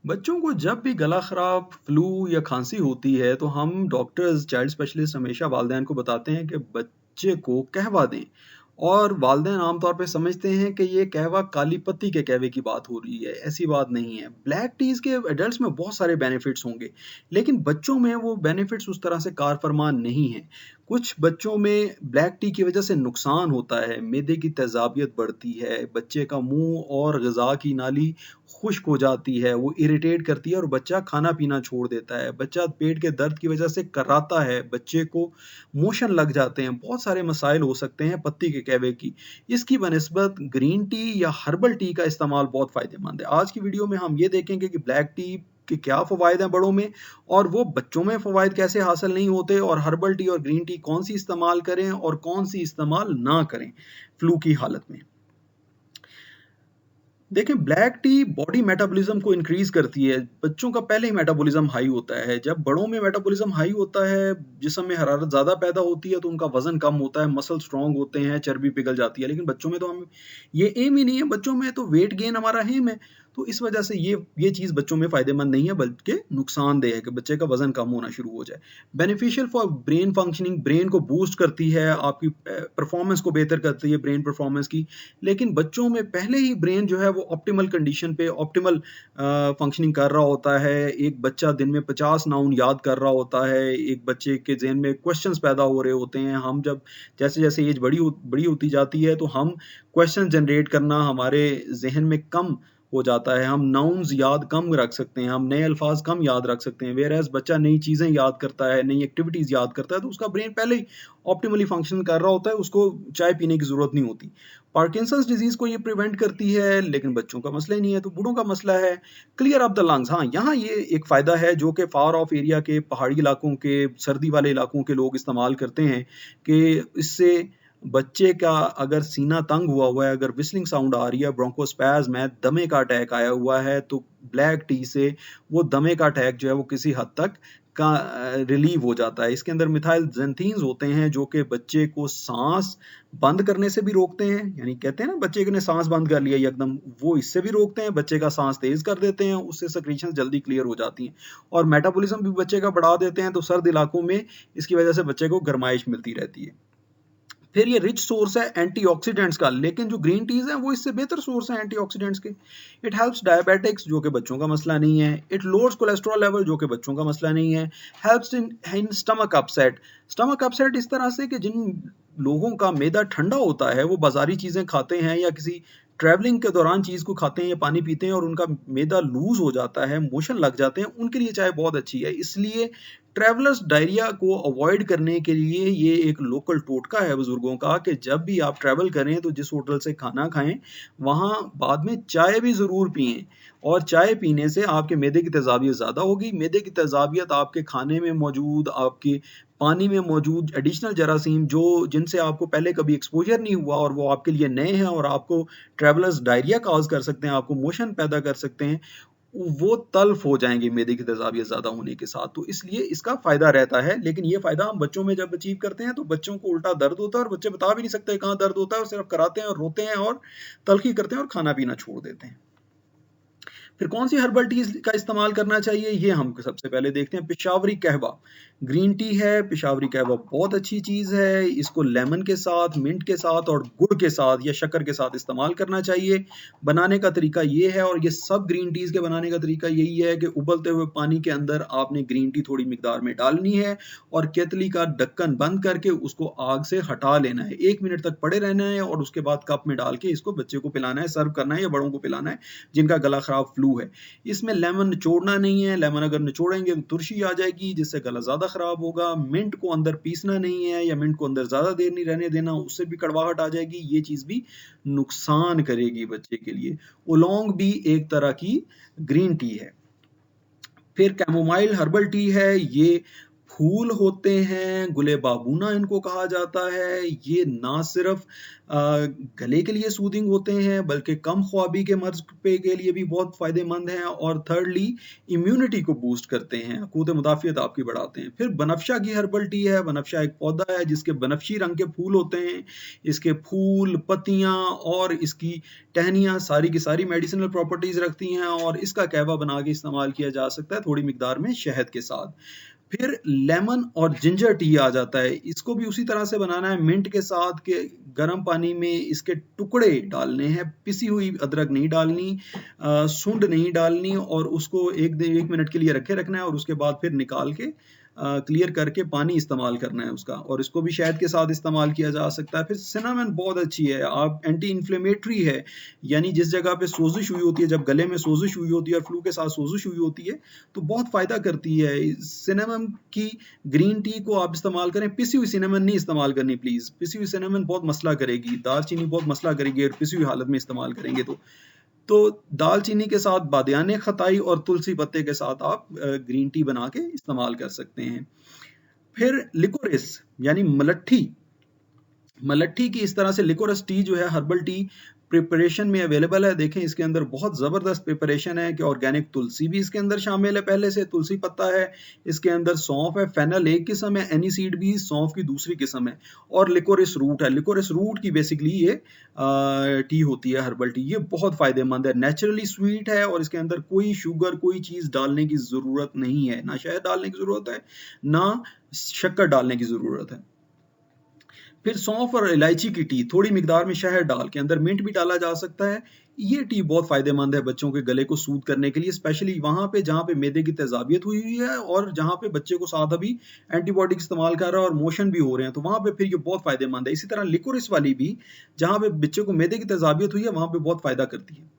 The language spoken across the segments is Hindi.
बच्चों को जब भी गला खराब, फ्लू या खांसी होती है, तो हम डॉक्टर्स, चाइल्ड स्पेशलिस्ट हमेशा वालिदैन को बताते हैं कि बच्चे को कहवा दें। और वालिदैन आमतौर पे समझते हैं कि ये कहवा काली पत्ती के कहवे की बात हो रही है, ऐसी बात नहीं है। ब्लैक टीज़ के एडल्ट्स में बहुत सारे बेनिफिट्स होंगे, लेकिन बच्चों में वो बेनिफिट्स उस तरह से कारफरमान नहीं हैं। कुछ बच्चों में ब्लैक टी की वजह से नुकसान होता है, मैदे की तेज़ाबियत बढ़ती है, बच्चे का मुँह और ग़िज़ा की नाली खुश्क हो जाती है, वो इरिटेट करती है और बच्चा खाना-पीना छोड़ देता है। बच्चा पेट के दर्द की वजह से कर्राता है, बच्चे को मोशन लग जाते हैं, बहुत सारे मसाइल हो सकते हैं पत्ती के कहवे की। इसकी बनिस्बत ग्रीन टी या हर्बल टी का इस्तेमाल बहुत फ़ायदेमंद है। आज की वीडियो में हम ये देखेंगे कि ब्लैक टी के क्या फ़वाइद हैं बड़ों में और वो बच्चों में फ़वाइद कैसे हासिल नहीं होते और हर्बल टी और ग्रीन टी कौन-सी इस्तेमाल करें और कौन-सी इस्तेमाल ना करें, फ्लू की हालत में। देखिए, ब्लैक टी बॉडी मेटाबॉलिज्म को इंक्रीज़ करती है। बच्चों का पहले ही मेटाबॉलिज्म हाई होता है। जब बड़ों में मेटाबॉलिज्म हाई होता है, जिस्म में हरारत ज़्यादा पैदा होती है, तो उनका वज़न कम होता है, मसल स्ट्रॉन्ग होते हैं, चर्बी पिघल जाती है। लेकिन बच्चों में तो हम ये एम ही नहीं है, बच्चों में तो वेट गेन हमारा एम है। तो इस वजह से ये चीज़ बच्चों में फ़ायदेमंद नहीं है, बल्कि नुकसानदेह है कि बच्चे का वज़न कम होना शुरू हो जाए। Beneficial for brain functioning, brain को बूस्ट करती है, आपकी परफॉर्मेंस को बेहतर करती है, ब्रेन परफॉर्मेंस की। लेकिन बच्चों में पहले ही ब्रेन जो है वो ऑप्टिमल कंडीशन पे ऑप्टिमल फंक्शनिंग कर रहा होता है। एक बच्चा दिन में 50 नाउन याद कर रहा होता है, एक बच्चे के ज़हन में क्वेश्चंस पैदा हो रहे होते हैं। हम जब जैसे-जैसे एज बड़ी होती जाती है, तो हम क्वेश्चन जनरेट करना हमारे ज़हन में कम हो जाता है। हम नाउन्स याद कम रख सकते हैं, हम नए अल्फाज कम याद रख सकते हैं। व्हेयरएज़ बच्चा नई चीज़ें याद करता है, नई एक्टिविटीज़ याद करता है, तो उसका ब्रेन पहले ही ऑप्टिमली फंक्शन कर रहा होता है, उसको चाय पीने की ज़रूरत नहीं होती। पार्किंसंस डिज़ीज़ को ये प्रिवेंट करती है, लेकिन बच्चों का मसला ही नहीं है, तो बूढ़ों का मसला है। क्लियर अप द लंग्स, हाँ, यहाँ ये एक फ़ायदा है जो कि फार ऑफ एरिया के, पहाड़ी इलाकों के, सर्दी वाले इलाकों के लोग इस्तेमाल करते हैं कि इससे बच्चे का अगर सीना तंग हुआ हुआ है, अगर व्हिस्लिंग साउंड आ रही है, ब्रोंकोस्पैज़म है, दमे का अटैक आया हुआ है, तो ब्लैक टी से वो दमे का अटैक जो है वो किसी हद तक रिलीव हो जाता है। इसके अंदर मिथाइल ज़ैंथीन्स होते हैं जो कि बच्चे को साँस बंद करने से भी रोकते हैं, यानी कहते हैं ना बच्चे ने साँस बंद कर लिया एकदम, वो इससे भी रोकते हैं, बच्चे का साँस तेज़ कर देते हैं, उससे सेक्रीशंस जल्दी क्लियर हो जाती हैं और मेटाबॉलिज़्म भी बच्चे का बढ़ा देते हैं, तो सर्द इलाकों में इसकी वजह से बच्चे को गर्माइश मिलती रहती है। फिर ये रिच सोर्स है एंटीऑक्सीडेंट्स का, लेकिन जो ग्रीन टीज़ हैं वो इससे बेहतर सोर्स हैं एंटीऑक्सीडेंट्स के। इट हेल्प्स डायबिटिक्स, जो कि बच्चों का मसला नहीं है। इट लोअर्स कोलेस्ट्रॉल लेवल, जो कि बच्चों का मसला नहीं है। Helps in stomach upset. Stomach upset इस तरह से कि जिन लोगों का मैदा ठंडा होता है, वो बाज़ारी चीज़ें खाते हैं या किसी ट्रैवलिंग के दौरान चीज़ को खाते हैं या पानी पीते हैं और उनका मैदा लूज़ हो जाता है, मोशन लग जाते हैं, उनके लिए चाय बहुत अच्छी है। इसलिए ट्रैवलर्स डायरिया को अवॉइड करने के लिए ये एक लोकल टोटका है बुजुर्गों का कि जब भी आप ट्रैवल करें तो जिस होटल से खाना खाएं वहाँ बाद में चाय भी ज़रूर पिएं और चाय पीने से आपके मैदे की तेज़ाबियत ज़्यादा होगी। मैदे की तेज़ाबियत आपके खाने में मौजूद, आपके पानी में मौजूद एडिशनल जरासीम जो जिनसे आपको पहले कभी एक्सपोजर नहीं हुआ और वो आपके लिए नए हैं और आपको ट्रैवलर्स डायरिया कॉज कर सकते हैं, आपको मोशन पैदा कर सकते हैं, वो तल्फ हो जाएँगे मैदे की तेज़ाबियत ज़्यादा होने के साथ, तो इसलिए इसका फ़ायदा रहता है। लेकिन ये फ़ायदा हम बच्चों में जब अचीव करते हैं, तो बच्चों को उल्टा दर्द होता है और बच्चे बता भी नहीं सकते कहाँ दर्द होता है और सिर्फ़ कराते हैं और रोते हैं और तल्ख़ी करते हैं और खाना-पीना छोड़ देते हैं। फिर कौन सी हर्बल टीज़ का इस्तेमाल करना चाहिए, ये हम सबसे पहले देखते हैं। पेशावरी कहवा, ग्रीन टी है, पेशावरी कहवा बहुत अच्छी चीज़ है। इसको लेमन के साथ, मिंट के साथ और गुड़ के साथ या शक्कर के साथ इस्तेमाल करना चाहिए। बनाने का तरीका ये है और ये सब ग्रीन टीज़ के बनाने का तरीका यही है कि उबलते हुए पानी के अंदर आपने ग्रीन टी थोड़ी मिकदार में डालनी है और केतली का ढक्कन बंद करके उसको आग से हटा लेना है। 1 मिनट तक पड़े रहना है और उसके बाद कप में डाल के इसको बच्चे को पिलाना है, सर्व करना है या बड़ों को पिलाना है जिनका गला खराब फ्लू है। इसमें लेमन निचोड़ना नहीं है, लेमन अगर निचोड़ेंगे तो तुरशी आ जाएगी जिससे गला ज़्यादा खराब होगा। मिंट को अंदर पीसना नहीं है या मिंट को अंदर ज़्यादा देर नहीं रहने देना, उससे भी कड़वाहट आ जाएगी, ये चीज़ भी नुकसान करेगी बच्चे के लिए। उलौंग भी एक तरह की ग्रीन टी है। फिर कैमोमाइल हर्बल टी है, ये फूल होते हैं, गुले बाबूना इनको कहा जाता है। ये ना सिर्फ गले के लिए सूदिंग होते हैं, बल्कि कम ख्वाबी के मर्ज़ पे के लिए भी बहुत फ़ायदेमंद हैं और थिर्डली इम्यूनिटी को बूस्ट करते हैं, क़ुव्वत मुदाफ़ियत आपकी बढ़ाते हैं। फिर बनफ़शा की हर्बल टी है, बनफ़शा एक पौधा है जिसके बनफ़शी रंग के फूल होते हैं। इसके फूल, पत्तियाँ और इसकी टहनियाँ सारी की सारी मेडिसिनल प्रॉपर्टीज़ रखती हैं और इसका कहवा बना के इस्तेमाल किया जा सकता है थोड़ी मिकदार में शहद के साथ। फिर लेमन और जिंजर टी आ जाता है। इसको भी उसी तरह से बनाना है, मिंट के साथ के गर्म पानी में इसके टुकड़े डालने हैं, पिसी हुई अदरक नहीं डालनी, सूंड नहीं डालनी और उसको 1 मिनट के लिए रखे रखना है और उसके बाद फिर निकाल के क्लियर करके पानी इस्तेमाल करना है उसका और इसको भी शहद के साथ इस्तेमाल किया जा सकता है। फिर सिनामन बहुत अच्छी है, आप एंटी इन्फ्लेमेटरी है, यानी जिस जगह पे सोजिश हुई होती है, जब गले में सोजिश हुई होती है और फ्लू के साथ सोजिश हुई होती है, तो बहुत फ़ायदा करती है। सिनेमन की ग्रीन टी को आप इस्तेमाल करें, पिसी हुई सिनेमन नहीं इस्तेमाल करनी प्लीज़, पिसी हुई सिनेमन बहुत मसला करेगी, दालचीनी बहुत मसला करेगी और पिसी हुई हालत में इस्तेमाल करेंगे तो दालचीनी के साथ बादियाने खताई और तुलसी पत्ते के साथ आप ग्रीन टी बना के इस्तेमाल कर सकते हैं। फिर लिकोरिस यानी मलट्ठी की इस तरह से लिकोरस टी जो है हर्बल टी प्रिपरेशन में अवेलेबल है। देखें इसके अंदर बहुत ज़बरदस्त प्रिपरेशन है कि ऑर्गेनिक तुलसी भी इसके अंदर शामिल है, पहले से तुलसी पत्ता है, इसके अंदर सौंफ है, फेनल एक किस्म है, एनीसीड भी सौंफ की दूसरी किस्म है और लिकोरिस रूट है। लिकोरिस रूट की बेसिकली ये टी होती है हर्बल टी। ये बहुत फ़ायदेमंद है, नेचुरली स्वीट है और इसके अंदर कोई शुगर कोई चीज़ डालने की ज़रूरत नहीं है, ना शहद डालने की ज़रूरत है, ना शक्कर डालने की ज़रूरत है। फिर सौंफ और इलायची की टी थोड़ी मिकदार में शहद डाल के, अंदर मिंट भी डाला जा सकता है। ये टी बहुत फ़ायदेमंद है बच्चों के गले को सूद करने के लिए, स्पेशली वहाँ पे जहाँ पे मैदे की तेज़ाबियत हुई हुई है और जहाँ पे बच्चे को साथ अभी एंटीबायोटिक इस्तेमाल कर रहा है और मोशन भी हो रहे हैं, तो वहाँ पे फिर ये बहुत फ़ायदेमंद है। इसी तरह लिकोरिस वाली भी जहाँ पे बच्चे को मैदे की तेज़ाबियत हुई है, वहाँ पे बहुत फ़ायदा करती है।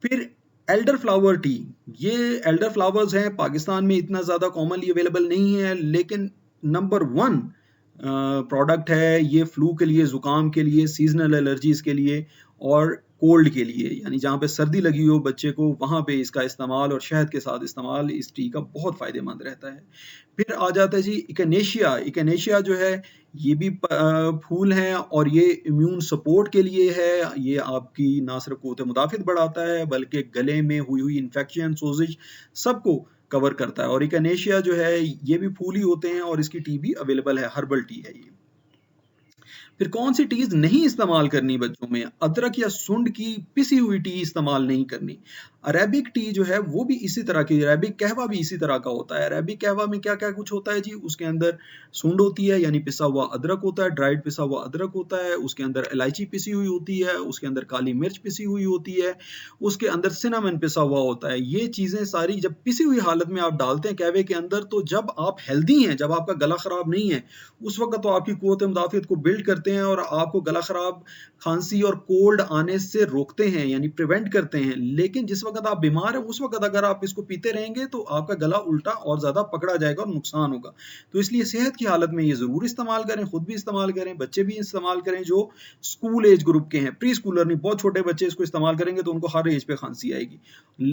फिर एल्डर फ्लावर टी, ये एल्डर फ्लावर्स हैं, पाकिस्तान में इतना ज़्यादा कॉमनली अवेलेबल नहीं है, लेकिन नंबर 1 प्रोडक्ट है ये फ्लू के लिए, ज़ुकाम के लिए, सीजनल एलर्जीज़ के लिए और कोल्ड के लिए, यानी जहाँ पे सर्दी लगी हो बच्चे को वहाँ पे इसका इस्तेमाल और शहद के साथ इस्तेमाल इस टी का बहुत फ़ायदेमंद रहता है। फिर आ जाता है जी इकेनेशिया। इकेनेशिया जो है ये भी फूल हैं और ये इम्यून सपोर्ट के लिए है। ये आपकी ना सिर्फ क़ुव्वत मुदाफ़ियत बढ़ाता है बल्कि गले में हुई इन्फेक्शन, सोजिश सबको कवर करता है और इकेनेशिया जो है ये भी फूल ही होते हैं और इसकी टी भी अवेलेबल है, हर्बल टी है ये। फिर कौन सी टीज नहीं इस्तेमाल करनी बच्चों में? अदरक या सुंड की पिसी हुई टी इस्तेमाल नहीं करनी। अरेबिक टी जो है वो भी इसी तरह की, अरेबिक कहवा भी इसी तरह का होता है। अरेबिक कहवा में क्या क्या कुछ होता है जी, उसके अंदर सुंड होती है यानी पिसा हुआ अदरक होता है, ड्राइड पिसा हुआ अदरक होता है, उसके अंदर इलायची पिसी हुई होती है, उसके अंदर काली मिर्च पिसी हुई होती है, उसके अंदर सिनामन पिसा हुआ होता है। ये चीज़ें सारी जब पिसी हुई हालत में आप डालते हैं कहवे के अंदर, तो जब आप हेल्दी हैं, जब आपका गला खराब नहीं है, उस वक्त तो आपकी क़ुव्वत मुदाफ़ियत को बिल्ड करते हैं और आपको गला खराब, खांसी और कोल्ड आने से रोकते हैं यानी प्रिवेंट करते हैं। लेकिन जिस वक्त आप बीमार हैं उस वक्त अगर आप इसको पीते रहेंगे तो आपका गला उल्टा और ज़्यादा पकड़ा जाएगा और नुकसान होगा। तो इसलिए सेहत की हालत में ये ज़रूर इस्तेमाल करें, खुद भी इस्तेमाल करें, बच्चे भी इस्तेमाल करें जो स्कूल एज ग्रुप के हैं, प्री स्कूलर नहीं, बहुत छोटे बच्चे इसको इस्तेमाल करेंगे तो उनको हर एज पे खांसी आएगी।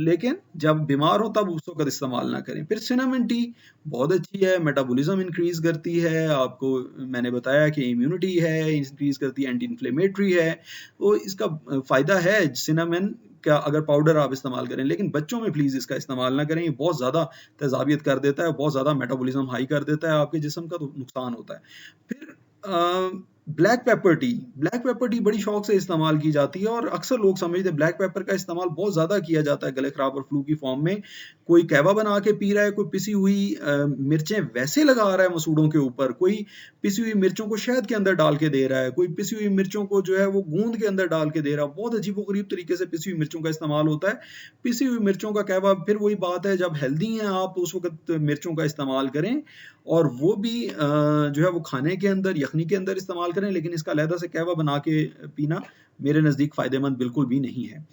लेकिन जब बीमार हो तब उस वक्त इस्तेमाल ना करें। फिर सिनेमन टी बहुत अच्छी है, मेटाबॉलिज्म इंक्रीज करती है, आपको मैंने बताया कि इम्यूनिटी है, इंक्रीज करती है, एंटी इन्फ्लेमेटरी है, तो इसका फ़ायदा है सिनेमन का अगर पाउडर आप इस्तेमाल करें। लेकिन बच्चों में प्लीज़ इसका इस्तेमाल ना करें, ये बहुत ज़्यादा तेज़ाबियत कर देता है, बहुत ज़्यादा मेटाबॉलिज्म हाई कर देता है आपके जिस्म का, तो नुकसान होता है। फिर ब्लैक पेपर टी बड़ी शौक से इस्तेमाल की जाती है और अक्सर लोग समझते हैं ब्लैक पेपर का इस्तेमाल बहुत ज़्यादा किया जाता है गले खराब और फ्लू की फॉर्म में। कोई कहवा बना के पी रहा है, कोई पिसी हुई मिर्चें वैसे लगा रहा है मसूड़ों के ऊपर, कोई पिसी हुई मिर्चों को शहद के अंदर डाल के दे रहा है, कोई पिसी हुई मिर्चों को जो है वो गूंद के अंदर डाल के दे रहा है। बहुत अजीबोगरीब तरीके से पिसी हुई मिर्चों का इस्तेमाल होता है। पिसी हुई मिर्चों का कहवा, फिर वही बात है, जब हेल्दी हैं आप तो उस वक्त मिर्चों का इस्तेमाल करें और वो भी जो है वो खाने के अंदर, यखनी के अंदर इस्तेमाल करें, लेकिन इसका अलहदा से कहवा बना के पीना मेरे नज़दीक फ़ायदेमंद बिल्कुल भी नहीं है।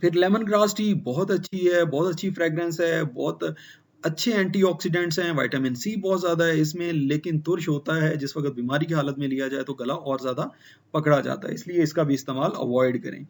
फिर लेमन ग्रास टी बहुत अच्छी है, बहुत अच्छी फ्रेगरेंस है, बहुत अच्छे एंटीऑक्सीडेंट्स हैं, विटामिन सी बहुत ज़्यादा है इसमें, लेकिन तुर्श होता है, जिस वक्त बीमारी की हालत में लिया जाए तो गला और ज़्यादा पकड़ा जाता है, इसलिए इसका भी इस्तेमाल अवॉइड करें।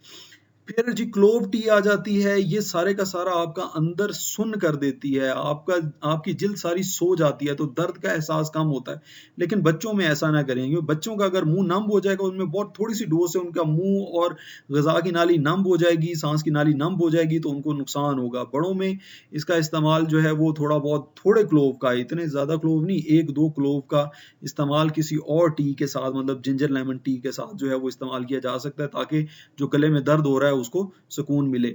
फिर जी क्लोव टी आ जाती है, ये सारे का सारा आपका अंदर सुन्न कर देती है, आपकी जिल्द सारी सो जाती है, तो दर्द का एहसास कम होता है। लेकिन बच्चों में ऐसा ना करें, क्योंकि बच्चों का अगर मुँह नम हो जाएगा, उनमें बहुत थोड़ी-सी डोज़ से उनका मुँह और ग़िज़ा की नाली नम हो जाएगी, साँस की नाली नम हो जाएगी, तो उनको नुकसान होगा। बड़ों में इसका इस्तेमाल जो है वो थोड़ा बहुत थोड़े क्लोव का, इतने ज़्यादा क्लोव नहीं, 1-2 क्लोव का इस्तेमाल किसी और टी के साथ, मतलब जिंजर लेमन टी के साथ जो है वो इस्तेमाल किया जा सकता है, ताकि जो गले में दर्द हो रहा है उसको सुकून मिले।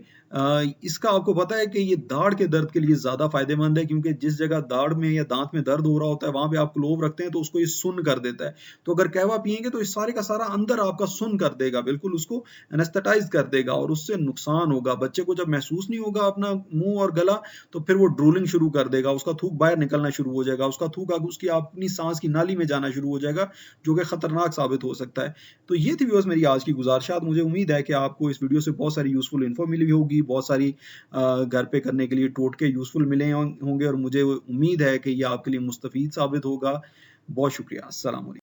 इसका आपको पता है कि ये दाढ़ के दर्द के लिए ज़्यादा फ़ायदेमंद है, क्योंकि जिस जगह दाढ़ में या दाँत में दर्द हो रहा होता है, वहाँ पे आप क्लोव रखते हैं तो उसको ये सुन्न कर देता है। तो अगर कहवा पिएँगे तो ये सारे का सारा अंदर आपका सुन्न कर देगा, बिल्कुल उसको एनेस्थेटाइज़ कर देगा और उससे नुकसान होगा। बच्चे को जब महसूस नहीं होगा अपना मुँह और गला, तो फिर वो ड्रूलिंग शुरू कर देगा, उसका थूक बाहर निकलना शुरू हो जाएगा, उसका थूक अब उसकी अपनी साँस की नाली में जाना शुरू हो जाएगा, जो कि खतरनाक साबित हो सकता है। तो ये थी व्यूअर्स मेरी आज की गुज़ारिशात। मुझे उम्मीद है कि आपको इस वीडियो से बहुत सारी यूज़फुल इन्फो मिली होगी, बहुत सारी घर पे करने के लिए टोटके यूज़फुल मिले होंगे और मुझे उम्मीद है कि ये आपके लिए मुस्तफ़ीद साबित होगा। बहुत शुक्रिया। अस्सलाम वालेकुम।